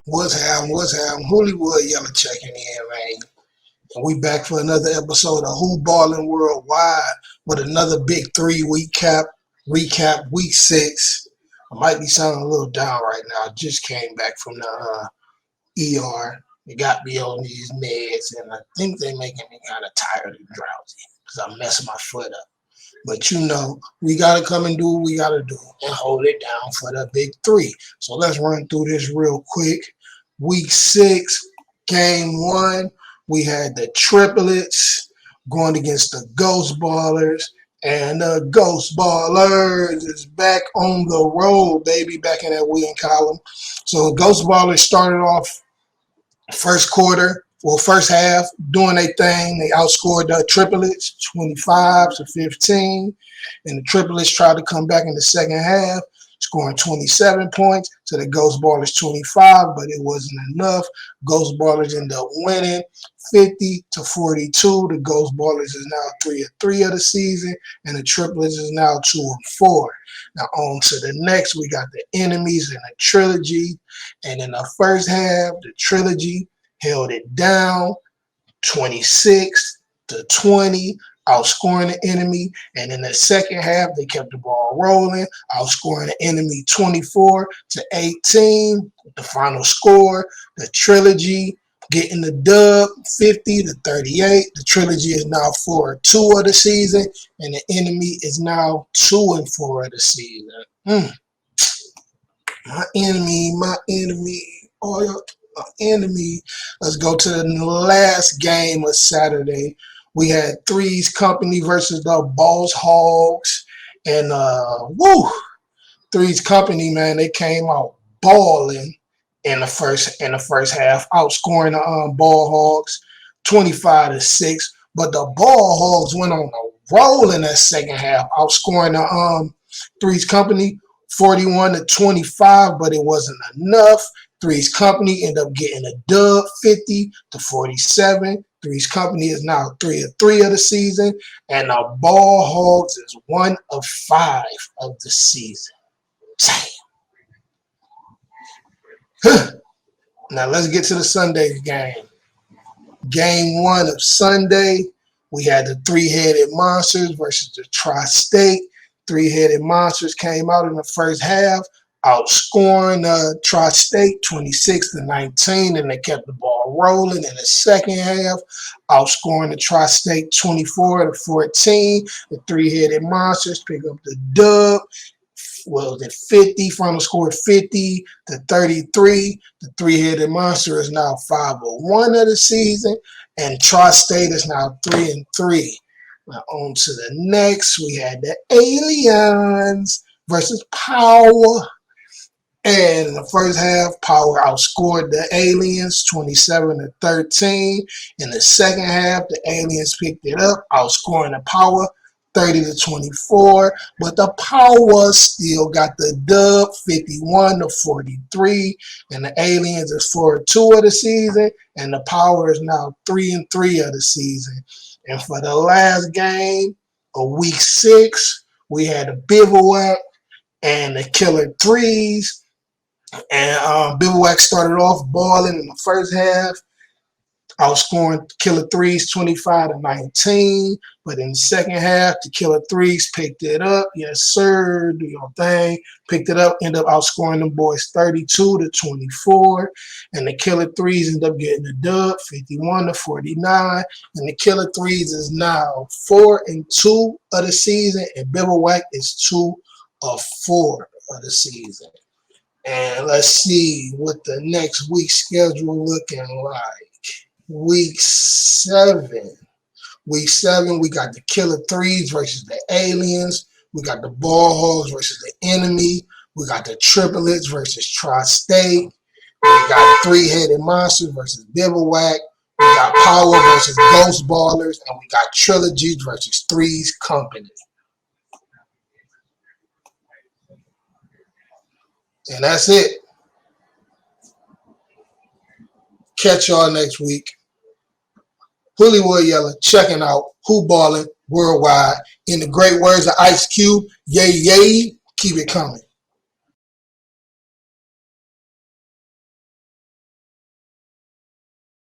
What's happening? Hollywood Yellow checking in, man. And we back for another episode of HooBallinWorldwide with another Big 3 recap Week 6. I might be sounding a little down right now. I just came back from the ER. They got me on these meds, and I think they're making me kind of tired and drowsy because I'm messing my foot up. But you know, we got to come and do what we got to do and hold it down for the Big 3. So let's run through this real quick. Week 6, Game 1, we had the triplets going against the Ghost Ballers. And the Ghost Ballers is back on the road, baby, back in that win column. So Ghost Ballers started off first half, doing their thing. They outscored the triplets 25-15. And the triplets tried to come back in the second half, scoring 27 points to the Ghost Ballers 25, but it wasn't enough. Ghost Ballers ended up winning 50-42. The Ghost Ballers is now 3-3 of the season, and the triplets is now 2-4. Now on to the next, we got the enemies in the trilogy. And in the first half, the trilogy held it down 26-20, outscoring the enemy. And in the second half, they kept the ball rolling, outscoring the enemy 24-18. The final score, the trilogy getting the dub 50-38. The trilogy is now 4-2 of the season, and the enemy is now 2-4 of the season. My enemy. Let's go to the last game of Saturday. We had Three's Company versus the Boss Hogs. And Three's Company, man, they came out balling in the first half, outscoring the Ball Hogs 25-6. But the Ball Hogs went on a roll in that second half, outscoring the Three's Company 41-25, but it wasn't enough. Three's Company ended up getting a dub 50-47. Three's Company is now 3-3 of the season, and the Ball Hogs is 1 of 5 of the season. Damn. Now let's get to the Sunday game. Game 1 of Sunday, we had the Three-Headed Monsters versus the Tri-State. Three-Headed Monsters came out in the first half, outscoring Tri-State 26-19, and they kept the ball rolling in the second half, outscoring the Tri-State 24-14. The Three-Headed Monsters pick up the dub. Well, the 50, final score 50-33. The Three-Headed Monster is now 5-1 of the season, and Tri-State is now 3-3. Now on to the next, we had the Aliens versus Power. And in the first half, Power outscored the Aliens 27-13. In the second half, the Aliens picked it up, outscoring the Power 30-24. But the Power still got the dub 51-43. And the Aliens is 4-2 of the season. And the Power is now 3-3 of the season. And for the last game of Week 6, we had the Bivouac and the Killer Threes. And Bivouac started off balling in the first half, outscoring Killer Threes 25-19. But in the second half, the Killer Threes picked it up. Yes, sir. Do your thing. Picked it up, ended up outscoring them boys 32-24. And the Killer Threes ended up getting the dub 51-49. And the Killer Threes is now 4-2 of the season, and Bivouac is 2 of 4 of the season. And let's see what the next week's schedule looking like. Week 7, Week 7, we got the Killer Threes versus the Aliens. We got the Ball Hogs versus the Enemy. We got the Triplets versus Tri-State. We got Three-Headed Monsters versus Bivouac. We got Power versus Ghost Ballers. And we got Trilogy versus Three's Company. And that's it. Catch y'all next week. Hollywood Yella checking out Who Ballin' Worldwide. In the great words of Ice Cube, yay, yay, keep it coming.